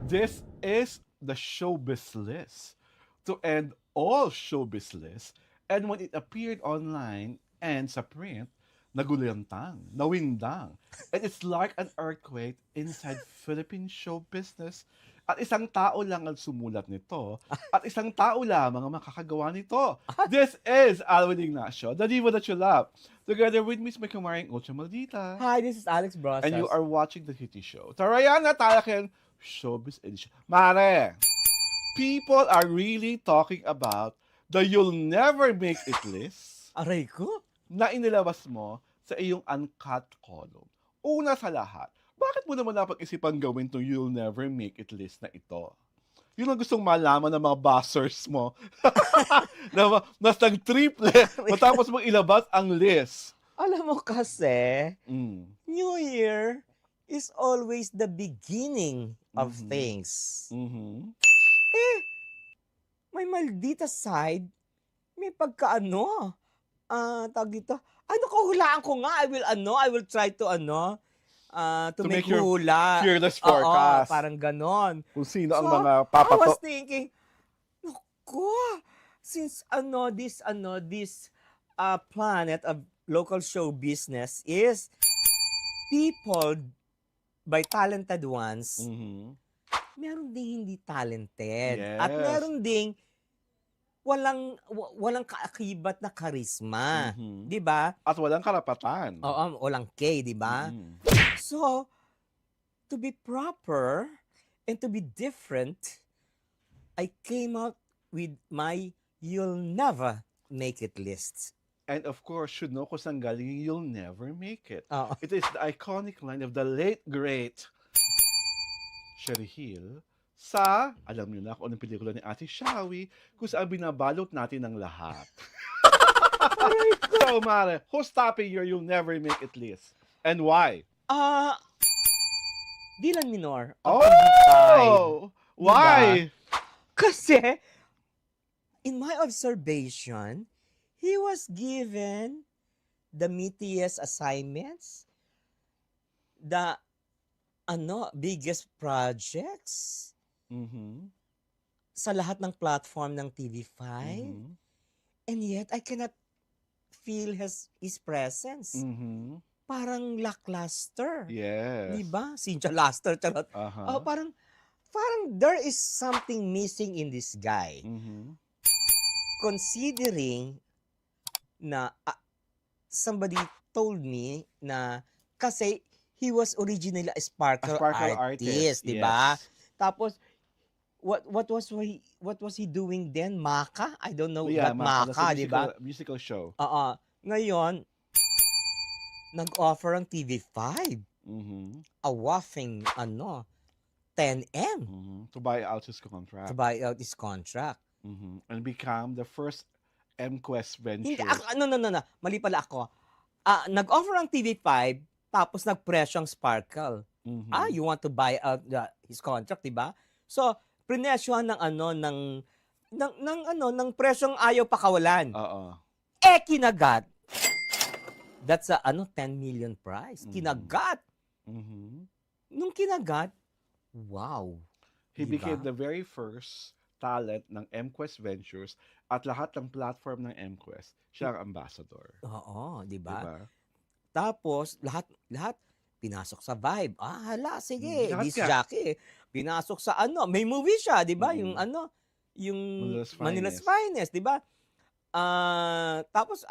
This is the showbiz list to end all showbiz lists, and when it appeared online and sa print, nagulantang, nawindang. And it's like an earthquake inside Philippine show business. At isang tao lang ang sumulat nito, at isang tao lamang ang makakagawa nito. This is Alvin Ignacio, the diva that you love. Together with me is my kumaring Ultra Maldita. Hi, this is Alex And you Brosas. are watching the Hitty Show. Tarayan na talakin Showbiz Edition. Mare, people are really talking about the You'll Never Make It list Aray ko? na inilabas mo sa iyong uncut column. Una sa lahat, bakit mo naman napag-isipan gawin itong You'll Never Make It list na ito? Yun ang gustong malaman ng mga buzzers mo. Mas nag-triple matapos mong ilabas ang list. Alam mo kasi, Mm. New Year is always the beginning of Mhm. things. Mhm. May maldita side, may pagkaano. Tawag dito, hulaan ko nga, I will try to to To make make your hula. Fearless Oo, forecast. parang ganon. Kung sino ang So, mga I papato. was thinking, naku, since this planet of local show business is people by talented ones, Mhm. meron ding hindi talented. Yes. At meron ding walang kaakibat na karisma. Mhm. 'Di ba? At walang karapatan. Oo, walang K, 'di ba? Mhm. So, to be proper and to be different, I came out with my You'll Never Make It list. And of course, should know kung saan galing You'll Never Make It. Oo. It is the iconic line of the late, great Sherry Hill sa, alam niyo na kung anong pelikula ni Ate Shawi, kung saan binabalot natin ng lahat. So, Mare, who's topping your You'll Never Make It list? And why? Dylan Minor. of TV5. Oh! Why? Kasi, in my observation, he was given the meatiest assignments, the biggest projects Mhm. sa lahat ng platform ng TV5. Mhm. And yet, I cannot feel his presence. Mhm. Parang lackluster. Yes. Diba? Cynthia Luster, charot. Uh-huh. Parang there is something missing in this guy. Mhm. Considering na somebody told me na kasi he was originally a sparkle artist, di ba? Yes. Tapos what was he doing then? Maka? I don't know Yeah, that Maka, Maka, di ba? Musical show. Ngayon nag-offer ang TV5 Mhm. a whopping 10M Mhm. To buy out his contract. to buy out his contract. Mhm. And become the first MQuest venture. Hindi, no. Mali pala ako. Nag-offer ang TV5, tapos nag-presyo ang Sparkle. Mhm. You want to buy out his contract, di ba? So, prinesyohan ng presyong ayaw pakawalan. Oo. Kinagat. That's a 10 million price. Mhm. Kinagat. Mhm. Nung kinagat, wow. He Diba? became the very first talent ng MQuest Ventures at lahat ng platform ng MQuest. Siya ang ambassador. Oo, di ba? Diba? Tapos, lahat, pinasok sa Vibe. Hala, sige, Lahat disc ka. jockey. Pinasok sa may movie siya, di ba? Mm. Yung Manila's Manila's Finest, di ba? Tapos,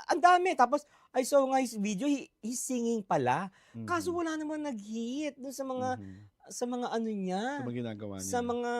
ang dami. Tapos, I saw nga his video, he's singing pala. Mhm. Kaso wala naman nag-hit dun sa mga, Mhm. sa mga ano niya, Sa mga ginagawa niya. sa mga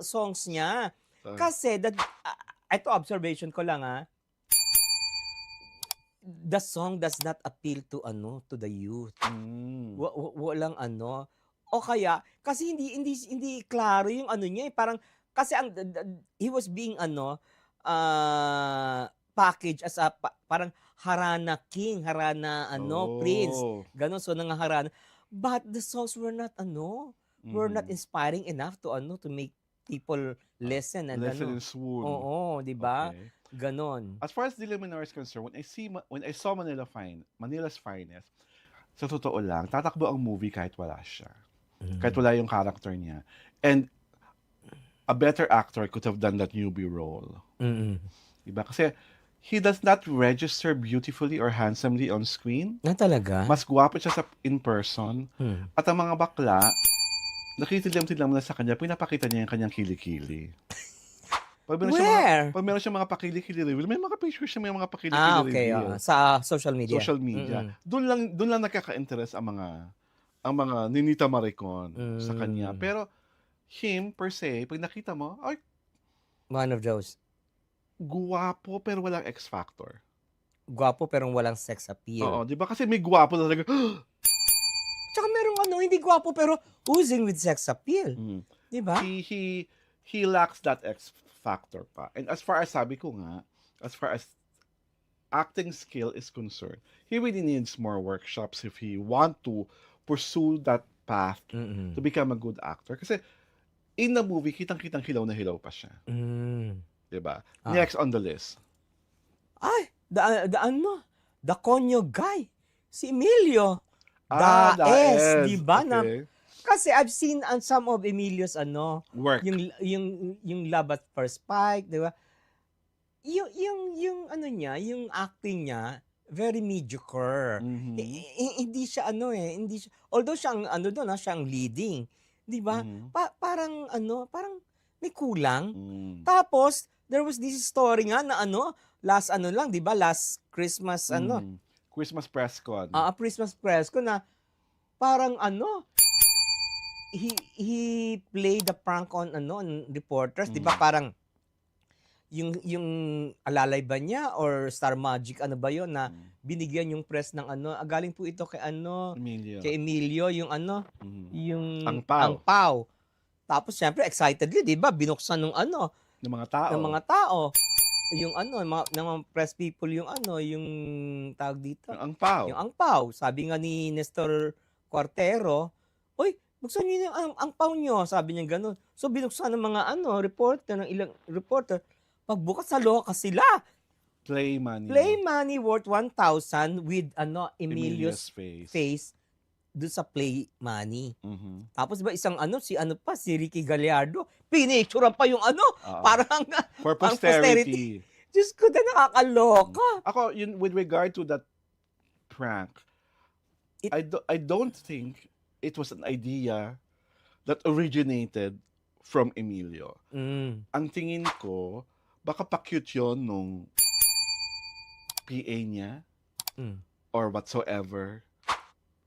songs niya. So, Kasi, ito observation ko lang the song does not appeal to the youth. mm. Walang o kaya kasi hindi klaro yung niya parang kasi he was being packaged as a parang Harana King, Harana Prince, ganon, so nangaharana, but the songs were not were not Mhm. inspiring enough to make people listen and Listen and swoon. oo, di ba? Okay. Ganon. As far as Dylan Minor is concerned, when I saw Manila's Finest, sa totoo lang, tatakbo ang movie kahit wala siya. Kahit wala yung character niya. And a better actor could have done that newbie role. Mm-mm. Diba? Kasi he does not register beautifully or handsomely on screen. Na talaga? Mas gwapo siya in person. Hmm. At ang mga bakla, nakitilam-tilam na sa kanya, pinapakita niya yung kanyang kilikili. Where? Pag meron siya mga pakili-kili reveal, may mga pictures siya, may mga pakili-kili Okay. reveal. Sa social media. Social media. Mm-mm. Doon lang nakaka-interest ang mga Ninita Maricon sa kanya. Pero him per se, pag nakita mo, ay, One of those. guwapo pero walang X factor. Gwapo pero walang sex appeal. Oo, 'di ba? Kasi may guwapo na talaga. Tsaka merong hindi gwapo pero oozing with sex appeal. Mm. Di ba? He lacks that X factor pa. And as far as sabi ko nga, as far as acting skill is concerned, he really needs more workshops if he want to pursue that path Mm-mm. to become a good actor. Kasi in the movie, kitang-kitang hilaw na hilaw pa siya. Mm. 'Di ba? Ah. Next on the list. Ay, the Conyo guy. Si Emilio. Daes. Di ba? Okay. Kasi I've seen some of Emilio's Work. yung Love at First Spike, di ba? Yung niya, yung acting niya, very mediocre. Mhm. Hindi siya hindi siya, although siya ang siya ang leading. Di ba? Mhm. Parang may kulang. Mm. Tapos there was this story nga na last lang, di ba? Last Christmas Mhm. Christmas press con. Christmas press ko na parang he played the prank on on reporters, di ba? Parang yung Alalay ba niya or Star Magic ba yon na binigyan yung press ng galing po ito kay Emilio. kay Emilio yung Mhm. yung Angpao. angpao. Tapos syempre excitedly, di ba? Binuksan ng Ng mga tao. ng mga tao. Yung ng mga press people yung yung tawag dito. Ang angpaw. Yung angpaw. Sabi nga ni Nestor Cuartero, "Uy, buksan niyo yung angpaw niyo." Sabi niya gano'n. So binuksan ng mga reporter, ng ilang reporter. Pagbukas sa loka sila. Play money. Play money worth 1,000 with Emilio's face. face doon sa play money. Mhm. Tapos ba isang si Ricky Gallardo, pinicturean pa yung Oo. parang For ang posterity. Diyos ko, na nakakaloka. Ako, with regard to that prank, It- I don't think it was an idea that originated from Emilio. Mm. Ang tingin ko, baka pa-cute yun nung PA niya Mm. or whatsoever.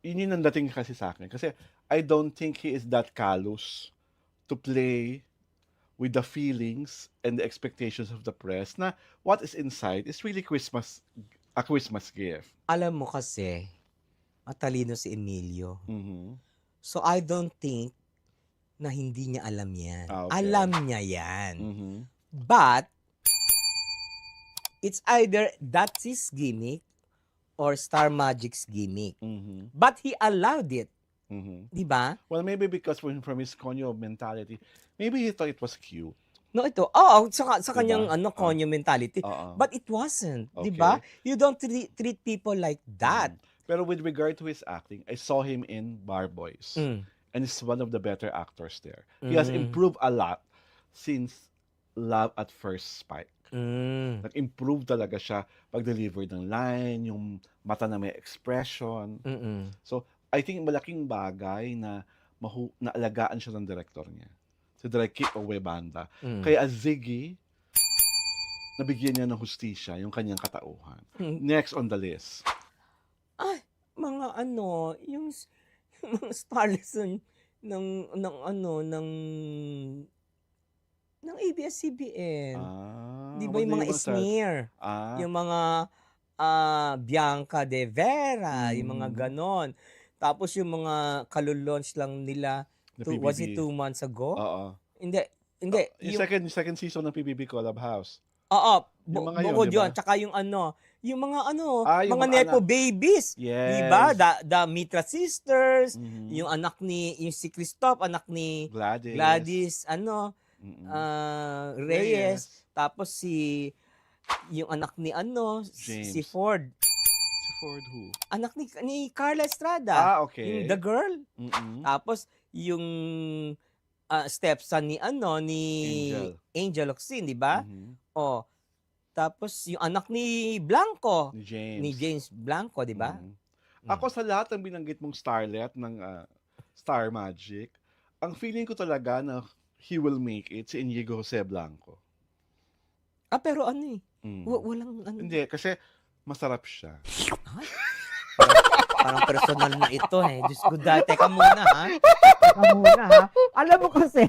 Yun ang dating kasi sa akin. Kasi I don't think he is that callous to play with the feelings and the expectations of the press na what is inside is really a Christmas gift. Alam mo kasi, matalino si Emilio. Mhm. So I don't think na hindi niya alam yan. Okay. Alam niya yan. Mhm. But, it's either that's his gimmick or Star Magic's gimmick. Mhm. But he allowed it. Mhm. Di ba? Well, maybe because from his conyo mentality, maybe he thought it was cute. No, ito. Sa kanyang Diba? konyo mentality. Oo. But it wasn't. Di Okay. ba? You don't treat people like that. Pero with regard to his acting, I saw him in Bar Boys. Mm. And he's one of the better actors there. He has Mm. improved a lot since Love at First Spike. Mm. Nag-improve talaga siya pag-deliver ng line, yung mata na may expression. Mm-mm. So, I think malaking bagay na naalagaan siya ng director niya. Si Direk Kit Owebanda. Mm. Kaya as Ziggy, nabigyan niya ng hustisya yung kanyang katauhan. Mm. Next on the list. Ay, mga yung mga starlets ng ABS-CBN. Di ba yung mga smear? Yung mga Bianca de Vera, yung mga ganon. Tapos yung mga kalulaunch lang nila, was it 2 months ago? Oo. Hindi. Yung second season ng PBB Collab House. Oo, Yung mga bukod yun, diba? yun. Tsaka yung yung mga yung mga mga Nepo anak. babies. Yes. Diba? The Mitra sisters, Mhm. yung anak yung si Christoph, anak ni Gladys, Mhm. Reyes. Tapos yung anak ni James. si Ford. Si Ford who? Anak ni Carla Estrada. Okay. Yung the girl. Mhm. Tapos yung stepson ni Angel. Angel Locsin, di ba? Mhm. Oh, tapos yung anak ni Blanco, Ni James. ni James Blanco, di ba? Mhm. Mm. Ako sa lahat ng binanggit mong starlet ng Star Magic, ang feeling ko talaga na he will make it si Inigo Jose Blanco. Pero ano Mm. walang ano. Hindi, kasi masarap siya. Ay, parang personal na ito eh. Diyos ko, teka muna ha. Teka muna ha. Alam mo kasi,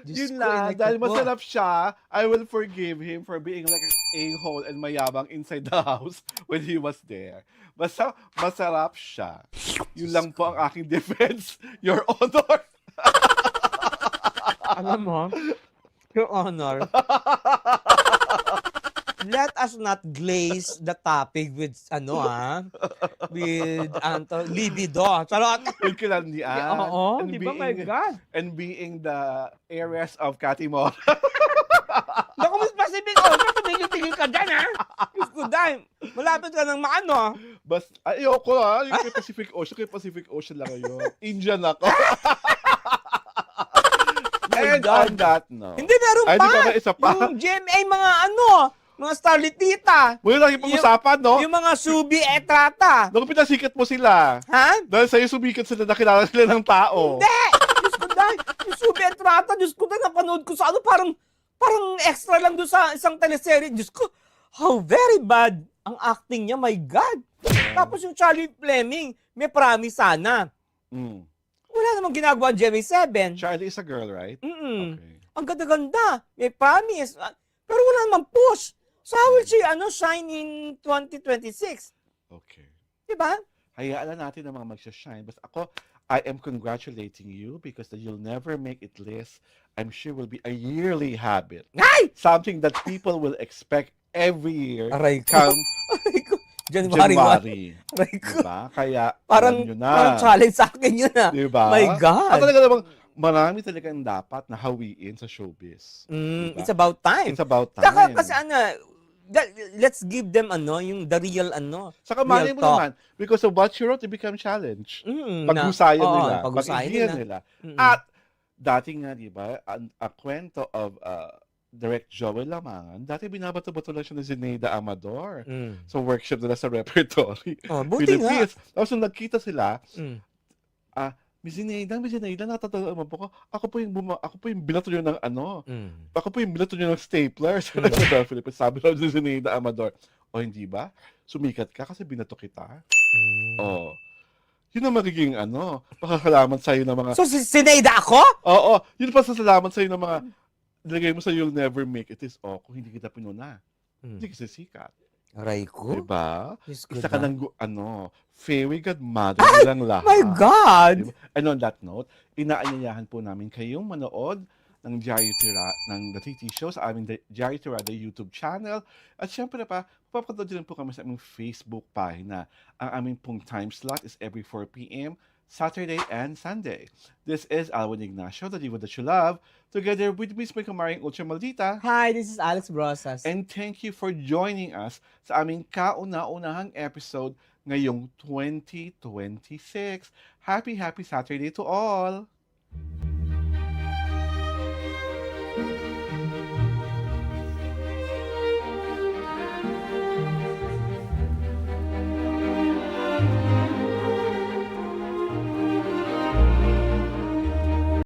Diyos Yun ko, lang, inay ko dahil po. masarap siya, I will forgive him for being like an a-hole and mayabang inside the house when he was there. Basta masarap siya. Yun lang po ang aking defense, Your Honor. Alam mo, Your Honor, let us not glaze the topic with with libido. Charot. Yung kilandian. Oo, and di ba, my God? And being the areas of Katimor. Naku, Miss Pacific Ocean, tumigil-tigil ka dyan, ha? Diyos ko, dahil malapit ka ng maano. Ayoko yung kay Pacific Ocean lang yun. Indian ako. And God. on that note. Hindi, meron Ay, pa. di ba may isa pa? Yung GMA, mga starletita. Muli lagi pag-usapan, no? Yung mga subi etrata. Nung pinasikat mo sila. Ha? Dahil sa'yo sumikat sila, nakilala sila ng tao. Hindi! Diyos ko, dahil yung subi etrata, Diyos ko, dahil napanood ko sa parang extra lang doon sa isang teleserye. Diyos ko, how very bad ang acting niya, my God. Tapos yung Charlie Fleming, may promise sana. Mm. Wala namang ginagawa ang GMA7. Charlie is a girl, right? Mm-mm. Okay. Ang ganda-ganda. May promise. Pero wala namang push. So how will she shine in 2026? Okay. Diba? Hayaan na natin ang mga magsashine. Basta ako, I am congratulating you because that you'll never make it list. I'm sure will be a yearly habit. Ay! Something that people will expect every year Aray ko. come Aray ko. January 1. January. Aray ko. Diba? Kaya, Parang alam nyo na. challenge sa akin yun Diba? My God. At talaga namang, marami talagang dapat na hawiin sa showbiz. Diba? It's about time. It's about time. Saka kasi let's give them yung the real Saka real malay mo talk. naman, because of what you wrote, it become challenge. Mm, Paghusayan oo, nila. paghusayan Pag-igihan nila. nila. Mm-mm. At, dati nga, di ba, a kwento of Direct Joel Lamangan, dati binabato-bato lang siya ni Zeneida Amador. Mm. So, workshop nila sa repertory. Oh, buti nga. Philippines. Tapos nung nagkita sila, Mm. Miss Zeneida, natatanggap po ko. Ako po yung binato nyo ng Mm. ako po yung binato nyo ng stapler sa Philippines. Sabi lang ni Zeneida Amador, o hindi ba? Sumikat ka kasi binato kita. Mm. Oh. Yun ang magiging pakakalaman sa'yo ng mga, So, sineida ako? oo, yun pa sa salamat sa'yo ng mga, nilagay mo sa You'll Never Make It is, kung hindi kita pinuna, hindi kasi sikat. Aray ko. Diba? Diyos ko Isa ka na. ng, fairy godmother nilang lahat. My God! Diba? And on that note, inaanyayahan po namin kayong manood ng Diary Tira, ng The TT Show sa aming Diary Tirada YouTube channel. At syempre pa, papapanood din po kami sa aming Facebook pagina. Ang aming pong time slot is every 4 p.m. Saturday and Sunday. This is Alwin Ignacio, the diva that you love, together with Miss May Kamaring Ultra Maldita. Hi, this is Alex Brosas. And thank you for joining us sa aming kauna-unahang episode ngayong 2026. Happy Saturday to all!